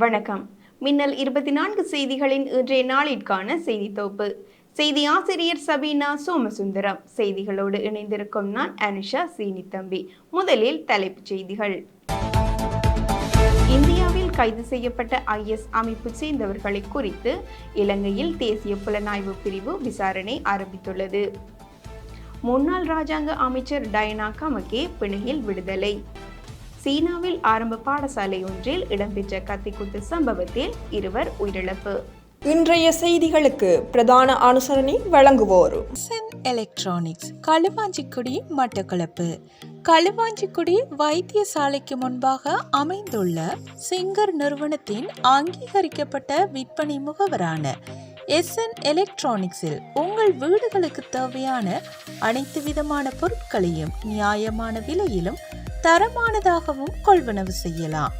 வணக்கம். மின்னல் 24 செய்திகளின் இன்றைய நாளிற்கான செய்தி தொகுப்பு. செய்தி ஆசிரியர் சபீனா சோமசுந்தரம். செய்திகளோடு இணைந்திருக்கும் நான் அனுஷா சீனித்தம்பி. முதலில் தலைப்புச் செய்திகள். இந்தியாவில் கைது செய்யப்பட்ட IS அமைப்பு சேர்ந்தவர்களை குறித்து இலங்கையில் தேசிய புலனாய்வு பிரிவு விசாரணை ஆரம்பித்துள்ளது. முன்னாள் ராஜாங்க அமைச்சர் டயனா கமகே பிணையில் விடுதலை. சீனாவில் ஆரம்ப பாடசாலை ஒன்றில் இடம்பெற்ற கத்திக்குத்து சம்பவத்தில் 2 உயிரிழப்பு. இன்றைய செய்திகளுக்கு பிரதான அனுசரணை வழங்குவோர் எஸ்என் எலக்ட்ரானிக்ஸ், களுவாஞ்சிக்குடி, மட்டக்களப்பு. களுவாஞ்சிக்குடி வைத்தியசாலைக்கு முன்பாக அமைந்துள்ள சிங்கர் நிறுவனத்தின் அங்கீகரிக்கப்பட்ட விற்பனை முகவரான எஸ்என் எலக்ட்ரானிக்ஸில் உங்கள் வீடுகளுக்கு தேவையான அனைத்து விதமான பொருட்களையும் நியாயமான விலையிலும் தரமானதாகவும் கொள்வனவு செய்யலாம்.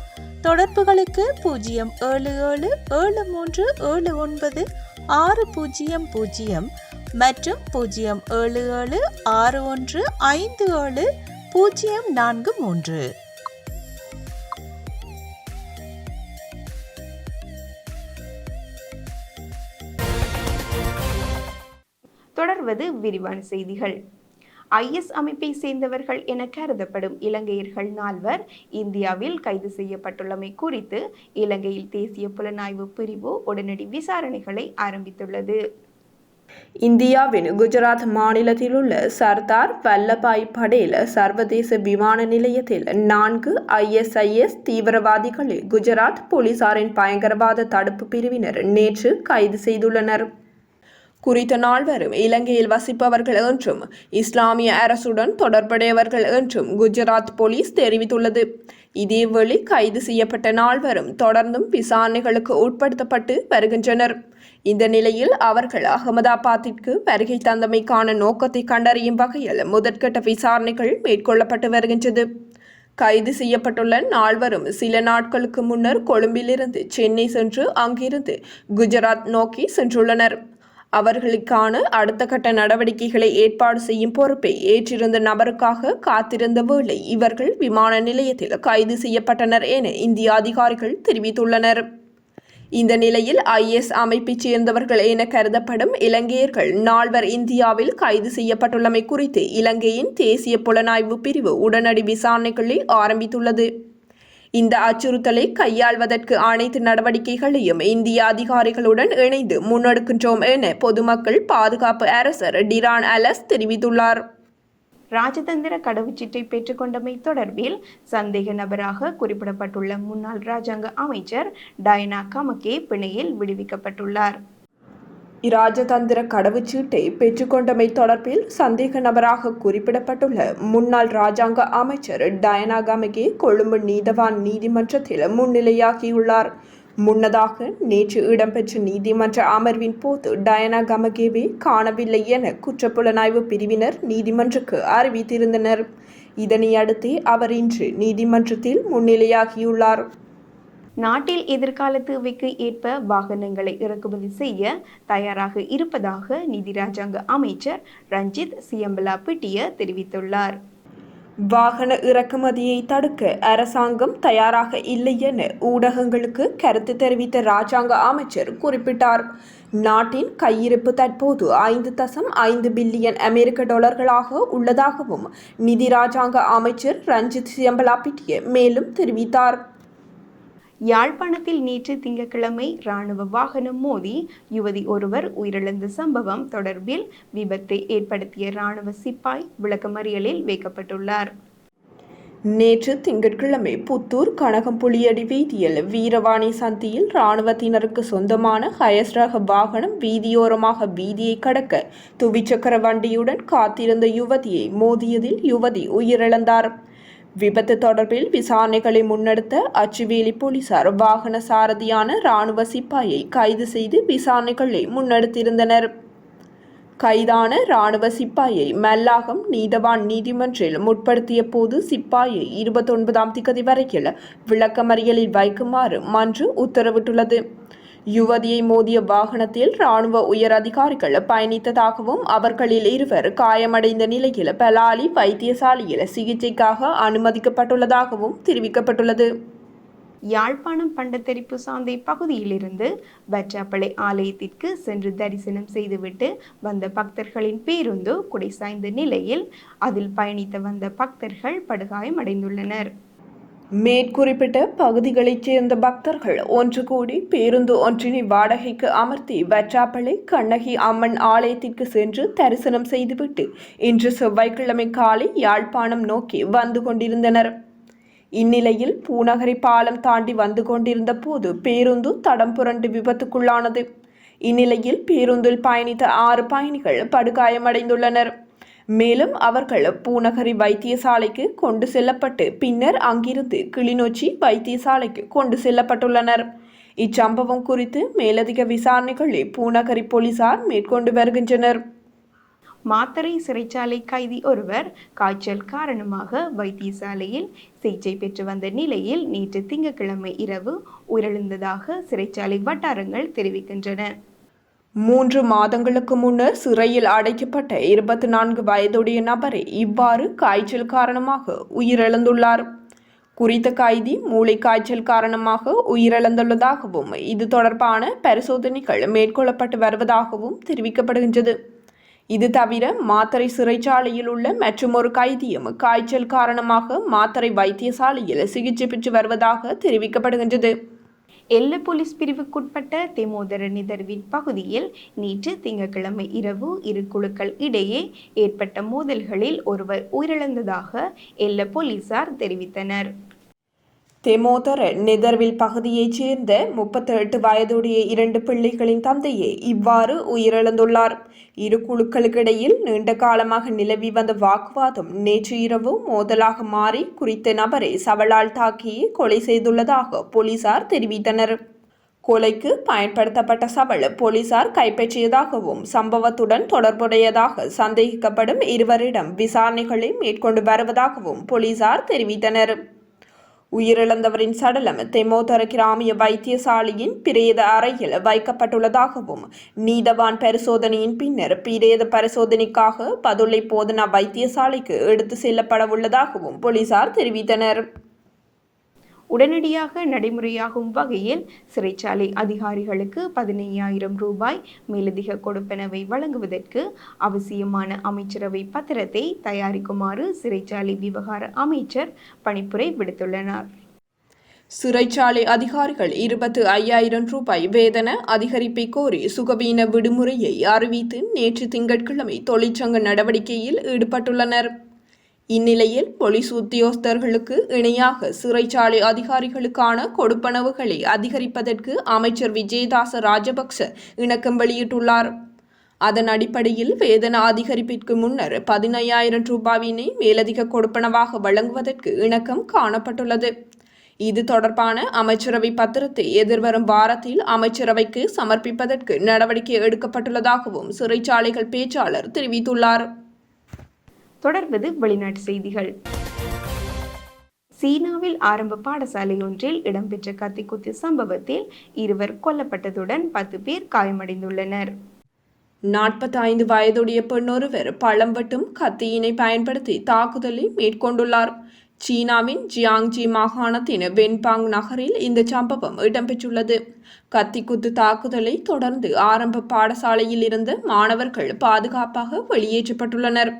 தொடர்புகளுக்கு 07773796000 மற்றும் 07761570043. தொடர்வது விரிவான செய்திகள். IS அமைப்பை சேர்ந்தவர்கள் என கருதப்படும் இலங்கையர்கள் 4 இந்தியாவில் கைது செய்யப்பட்டுள்ளமை குறித்து இலங்கையில் தேசிய புலனாய்வு பிரிவு உடனடி விசாரணைகளை ஆரம்பித்துள்ளது. இந்தியாவின் குஜராத் மாநிலத்தில் உள்ள சர்தார் வல்லபாய் படேல் சர்வதேச விமான நிலையத்தில் 4 ISIS தீவிரவாதிகளை குஜராத் போலீசாரின் பயங்கரவாத தடுப்பு பிரிவினர் நேற்று கைது செய்துள்ளனர். குறித்த 4 இலங்கையில் வசிப்பவர்கள் என்றும் இஸ்லாமிய அரசுடன் தொடர்புடையவர்கள் என்றும் குஜராத் போலீஸ் தெரிவித்துள்ளது. இதேவேளை கைது செய்யப்பட்ட 4 தொடர்ந்தும் விசாரணைகளுக்கு உட்படுத்தப்பட்டு வருகின்றனர். இந்த நிலையில் அவர்கள் அகமதாபாத்திற்கு வருகை தந்தமைக்கான நோக்கத்தை கண்டறியும் வகையில் முதற்கட்ட விசாரணைகள் மேற்கொள்ளப்பட்டு வருகின்றது. கைது செய்யப்பட்டுள்ள 4 சில நாட்களுக்கு முன்னர் கொழும்பிலிருந்து சென்னை சென்று அங்கிருந்து குஜராத் நோக்கி சென்றுள்ளனர். அவர்களுக்கான அடுத்த கட்ட நடவடிக்கைகளை ஏற்பாடு செய்யும் பொறுப்பை ஏற்றிருந்த நபருக்காக காத்திருந்த வேளை இவர்கள் விமான நிலையத்தில் கைது செய்யப்பட்டனர் என இந்திய அதிகாரிகள் தெரிவித்துள்ளனர். இந்த நிலையில் IS அமைப்பைச் சேர்ந்தவர்கள் என கருதப்படும் இலங்கையர்கள் 4 இந்தியாவில் கைது செய்யப்பட்டுள்ளமை குறித்து இலங்கையின் தேசிய புலனாய்வு பிரிவு உடனடி விசாரணைகளை ஆரம்பித்துள்ளது. இந்த அச்சுறுத்தலை கையாள்வதற்கு அனைத்து நடவடிக்கைகளையும் இந்திய அதிகாரிகளுடன் இணைந்து முன்னெடுக்கின்றோம் என பொதுமக்கள் பாதுகாப்பு அரசர் டிரான் அலஸ் தெரிவித்துள்ளார். ராஜதந்திர கடவுச்சீட்டை பெற்றுக்கொண்டமை தொடர்பில் சந்தேக நபராக குறிப்பிடப்பட்டுள்ள முன்னாள் ராஜாங்க அமைச்சர் டயனா கமகே பிணையில் விடுவிக்கப்பட்டுள்ளார். இராஜதந்திர கடவுச்சீட்டை பெற்றுக்கொண்டமை தொடர்பில் சந்தேக நபராக குறிப்பிடப்பட்டுள்ள முன்னாள் ராஜாங்க அமைச்சர் டயனா கமகே கொழும்பு நீதவான் நீதிமன்றத்தில் முன்னிலையாகியுள்ளார். முன்னதாக நேற்று இடம்பெற்ற நீதிமன்ற அமர்வின் போது டயனா கமகேவை காணவில்லை என குற்றப்புலனாய்வு பிரிவினர் நீதிமன்றக்கு அறிவித்திருந்தனர். இதனையடுத்தே அவர் இன்று நீதிமன்றத்தில் முன்னிலையாகியுள்ளார். நாட்டில் எதிர்கால தேவைக்கு ஏற்ப வாகனங்களை இறக்குமதி செய்ய தயாராக இருப்பதாக நிதி ராஜாங்க அமைச்சர் ரஞ்சித் சியம்பலாபிட்டிய தெரிவித்துள்ளார். வாகன இறக்குமதியை தடுக்க அரசாங்கம் தயாராக இல்லை என ஊடகங்களுக்கு கருத்து தெரிவித்த ராஜாங்க அமைச்சர் குறிப்பிட்டார். நாட்டின் கையிருப்பு தற்போது 5.5 பில்லியன் அமெரிக்க டாலர்களாக உள்ளதாகவும் நிதி ராஜாங்க அமைச்சர் ரஞ்சித் சியம்பலாபிட்டிய மேலும் தெரிவித்தார். யாழ்ப்பாணத்தில் நேற்று திங்கட்கிழமை இராணுவ வாகனம் மோதி யுவதி ஒருவர் உயிரிழந்த சம்பவம் தொடர்பில் விபத்தை ஏற்படுத்திய இராணுவ சிப்பாய் விளக்கமறியலில் வைக்கப்பட்டுள்ளார். நேற்று திங்கட்கிழமை புத்தூர் கனகம்புலியடி வீதியில் வீரவாணி சந்தியில் இராணுவத்தினருக்கு சொந்தமான ஹயஸ் ரக வாகனம் வீதியோரமாக வீதியை கடக்க துவிச்சக்கர வண்டியுடன் காத்திருந்த யுவதியை மோதியதில் யுவதி உயிரிழந்தார். விபத்து தொடர்பில் விசாரணைகளை முன்னெடுத்த அச்சுவேலி போலீசார் வாகன சாரதியான இராணுவ சிப்பாயை கைது செய்து விசாரணைகளை முன்னெடுத்திருந்தனர். கைதான இராணுவ சிப்பாயை மல்லாகம் நீதவான் நீதிமன்றில் முற்படுத்திய போது சிப்பாயை 29ஆம் திகதி வரையில் விளக்கமறியலில் வைக்குமாறு மன்று உத்தரவிட்டுள்ளது. யுவதியை மோதிய வாகனத்தில் இராணுவ உயர் அதிகாரிகள் பயணித்ததாகவும் அவர்களில் 2 காயமடைந்த நிலையில் பலாலி வைத்தியசாலையில் சிகிச்சைக்காக அனுமதிக்கப்பட்டுள்ளதாகவும் தெரிவிக்கப்பட்டுள்ளது. யாழ்ப்பாணம் பண்டத்தரிப்பு சாந்தை பகுதியிலிருந்து வற்றாப்பளை ஆலயத்திற்கு சென்று தரிசனம் செய்துவிட்டு வந்த பக்தர்களின் பேருந்து குடைசாய்ந்த நிலையில் அதில் பயணித்து வந்த பக்தர்கள் படுகாயமடைந்துள்ளனர். மேற்குறிப்பிட்ட பகுதிகளைச் சேர்ந்த பக்தர்கள் ஒன்று கூடி பேருந்து ஒன்றினை வாடகைக்கு அமர்த்தி வற்றாப்பளை கண்ணகி அம்மன் ஆலயத்திற்கு சென்று தரிசனம் செய்துவிட்டு இன்று செவ்வாய்க்கிழமை காலை யாழ்ப்பாணம் நோக்கி வந்து கொண்டிருந்தனர். இந்நிலையில் பூநகரி பாலம் தாண்டி வந்து கொண்டிருந்த போது பேருந்து தடம் புரண்டு விபத்துக்குள்ளானது. இந்நிலையில் பேருந்தில் பயணித்த 6 பயணிகள் படுகாயமடைந்துள்ளனர். மேலும் அவர்கள் பூநகரி வைத்தியசாலைக்கு கொண்டு செல்லப்பட்டு பின்னர் அங்கிருந்து கிளிநொச்சி வைத்தியசாலைக்கு கொண்டு செல்லப்பட்டுள்ளனர். இச்சம்பவம் குறித்து மேலதிக விசாரணைகளை பூநகரி போலீசார் மேற்கொண்டு வருகின்றனர். மாத்தறை சிறைச்சாலை கைதி ஒருவர் காய்ச்சல் காரணமாக வைத்தியசாலையில் சிகிச்சை பெற்று வந்த நிலையில் நேற்று திங்கட்கிழமை இரவு உயிரிழந்ததாக சிறைச்சாலை வட்டாரங்கள் தெரிவிக்கின்றன. 3 மாதங்களுக்கு முன்னர் சிறையில் அடைக்கப்பட்ட 24 வயதுடைய நபரே இவ்வாறு காய்ச்சல் காரணமாக உயிரிழந்துள்ளார். குறித்த கைதி மூளை காய்ச்சல் காரணமாக உயிரிழந்துள்ளதாகவும் இது தொடர்பான பரிசோதனைகள் மேற்கொள்ளப்பட்டு வருவதாகவும் தெரிவிக்கப்படுகின்றது. இது தவிர மாத்தறை சிறைச்சாலையில் உள்ள மற்றொரு கைதியும் காய்ச்சல் காரணமாக மாத்தறை வைத்தியசாலையில் சிகிச்சை பெற்று வருவதாக தெரிவிக்கப்படுகின்றது. எல்ல போலீஸ் பிரிவுக்குட்பட்ட தெமோதர நிதர்வின் பகுதியில் நேற்று திங்கட்கிழமை இரவு 2 குழுக்கள் இடையே ஏற்பட்ட மோதல்களில் ஒருவர் உயிரிழந்ததாக எல்ல போலீசார் தெரிவித்தனர். தெமோதர நெதர்வில் பகுதியைச் சேர்ந்த 38 வயதுடைய 2 பிள்ளைகளின் தந்தையே இவ்வாறு உயிரிழந்துள்ளார். 2 குழுக்களுக்கிடையில் நீண்ட காலமாக நிலவி வந்த வாக்குவாதம் நேற்று இரவு மோதலாக மாறி குறித்த நபரை சவலால் தாக்கி கொலை செய்துள்ளதாக போலீசார் தெரிவித்தனர். கொலைக்கு பயன்படுத்தப்பட்ட சவல் போலீசார் கைப்பற்றியதாகவும் சம்பவத்துடன் தொடர்புடையதாக சந்தேகிக்கப்படும் 2வரிடம் விசாரணைகளை மேற்கொண்டு வருவதாகவும் போலீசார் தெரிவித்தனர். உயிரிழந்தவரின் சடலம் தெமோதர கிராமிய வைத்தியசாலையின் பிரேத அறையில் வைக்கப்பட்டுள்ளதாகவும் நீதவான் பரிசோதனையின் பின்னர் பிரேத பரிசோதனைக்காக பதுளை போதனா வைத்தியசாலைக்கு எடுத்து செல்லப்பட உள்ளதாகவும் போலீசார் தெரிவித்தனர். உடனடியாக நடைமுறையாகும் வகையில் சிறைச்சாலை அதிகாரிகளுக்கு 15,000 ரூபாய் மேலதிக கொடுப்பனவை வழங்குவதற்கு அவசியமான அமைச்சரவை பத்திரத்தை தயாரிக்குமாறு சிறைச்சாலை விவகார அமைச்சர் பணிப்புரை விடுத்துள்ளனர். சிறைச்சாலை அதிகாரிகள் 25,000 ரூபாய் வேதன அதிகரிப்பை கோரி சுகவீன விடுமுறையை அறிவித்து நேற்று திங்கட்கிழமை தொழிற்சங்க நடவடிக்கையில் ஈடுபட்டுள்ளனர். இந்நிலையில் போலீஸ் உத்தியோகஸ்தர்களுக்கு இணையாக சிறைச்சாலை அதிகாரிகளுக்கான கொடுப்பனவுகளை அதிகரிப்பதற்கு அமைச்சர் விஜயதாச ராஜபக்ச இணக்கம் வெளியிட்டுள்ளார். அதன் அடிப்படையில் வேதன அதிகரிப்பிற்கு முன்னர் 15,000 ரூபாயினை மேலதிக கொடுப்பனவாக வழங்குவதற்கு இணக்கம் காணப்பட்டுள்ளது. இது தொடர்பான அமைச்சரவை பத்திரத்தை எதிர்வரும் வாரத்தில் அமைச்சரவைக்கு சமர்ப்பிப்பதற்கு நடவடிக்கை எடுக்கப்பட்டுள்ளதாகவும் சிறைச்சாலைகள் பேச்சாளர் தெரிவித்துள்ளார். தொடர்வது வெளிநாட்டு செய்திகள். சீனாவில் ஆரம்ப பாடசாலை ஒன்றில் இடம்பெற்ற கத்திக்குத்து சம்பவத்தில் 2 கொல்லப்பட்டதுடன் 10 பேர் காயமடைந்துள்ளனர். 45 வயதுடைய பெண்ணொருவர் பழம் வெட்டும் கத்தியினை பயன்படுத்தி தாக்குதலை மேற்கொண்டுள்ளார். சீனாவின் ஜியாங்ஜி மாகாணத்தின் வென்பாங் நகரில் இந்த சம்பவம் இடம்பெற்றுள்ளது. கத்திக்குத்து தாக்குதலை தொடர்ந்து ஆரம்ப பாடசாலையில் இருந்த மாணவர்கள் பாதுகாப்பாக வெளியேற்றப்பட்டுள்ளனர்.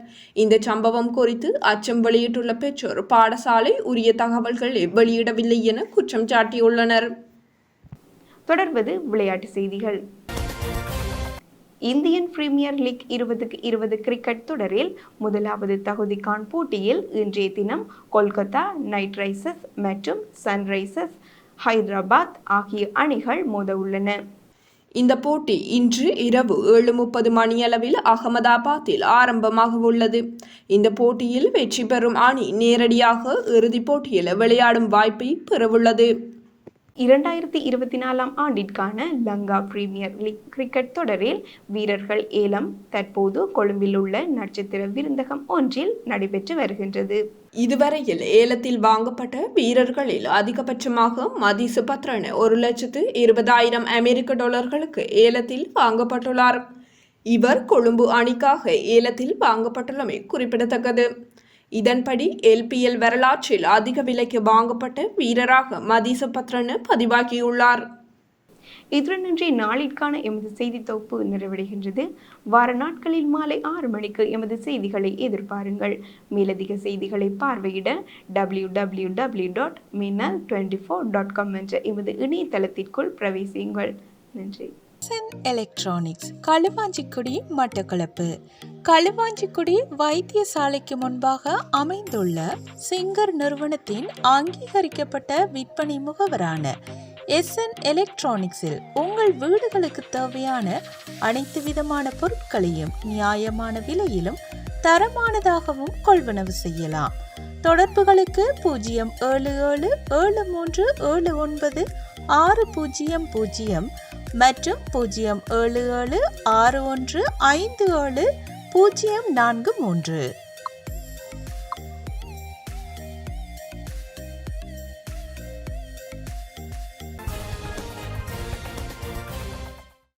இந்த சம்பவம் குறித்து அச்சம் வெளியிட்டுள்ள பெற்றோர் பாடசாலை உரிய தகவல்களை வெளியிடவில்லை என குற்றம் சாட்டியுள்ளனர். தொடர்வது விளையாட்டு செய்திகள். இந்தியன் பிரீமியர் லீக் 2020 கிரிக்கெட் தொடரில் முதலாவது தகுதிக்கான் போட்டியில் இன்றைய தினம் கொல்கத்தா நைட் ரைடர்ஸ் மற்றும் சன்ரைசர்ஸ் ஹைதராபாத் ஆகிய அணிகள் மோத உள்ளன. இந்த போட்டி இன்று இரவு 7:30 மணியளவில் அகமதாபாத்தில் ஆரம்பமாக உள்ளது. இந்த போட்டியில் வெற்றி பெறும் அணி நேரடியாக இறுதிப் போட்டியில் விளையாடும் வாய்ப்பை பெறவுள்ளது. 2024 ஆண்டிற்கான லங்கா பிரீமியர் லீக் கிரிக்கெட் தொடரில் வீரர்கள் ஏலம் தற்போது கொழும்பில் உள்ள நட்சத்திர விருந்தகம் ஒன்றில் நடைபெற்று வருகின்றது. இதுவரையில் ஏலத்தில் வாங்கப்பட்ட வீரர்களில் அதிகபட்சமாக மதிச பத்ரன் 1,20,000 அமெரிக்க டாலர்களுக்கு ஏலத்தில் வாங்கப்பட்டுள்ளார். இவர் கொழும்பு அணிக்காக ஏலத்தில் வாங்கப்பட்டுள்ளமை குறிப்பிடத்தக்கது. இதன்படி LPL வரலாற்றில் அதிக விலைக்கு வாங்கப்பட்ட வீரராக மதிசபத்ரன் பதிவாகியுள்ளார். இதுடனின்றி நாளிற்கான எமது செய்தி தொகுப்பு நிறைவடைகின்றது. வார நாட்களில் மாலை 6 மணிக்கு எமது செய்திகளை எதிர்பாருங்கள். மேலதிக செய்திகளை பார்வையிட www.minal24.com என்ற எமது இணையதளத்திற்குள் பிரவேசியுங்கள். நன்றி. எலக்ட்ரானிக்ஸ் களுவாஞ்சிக்குடி மட்டக்களப்பு. களுவாஞ்சிக்குடி வைத்தியசாலைக்கு முன்பாக அமைந்துள்ள சிங்கர் நிறுவனத்தின் அங்கீகரிக்கப்பட்ட விற்பனை முகவரான SN எலக்ட்ரானிக்ஸில் உங்கள் வீடுகளுக்கு தேவையான அனைத்து விதமான பொருட்களையும் நியாயமான விலையிலும் தரமானதாகவும் கொள்வனவு செய்யலாம். தொடர்புகளுக்கு 07773796000 மற்றும் 07761570043.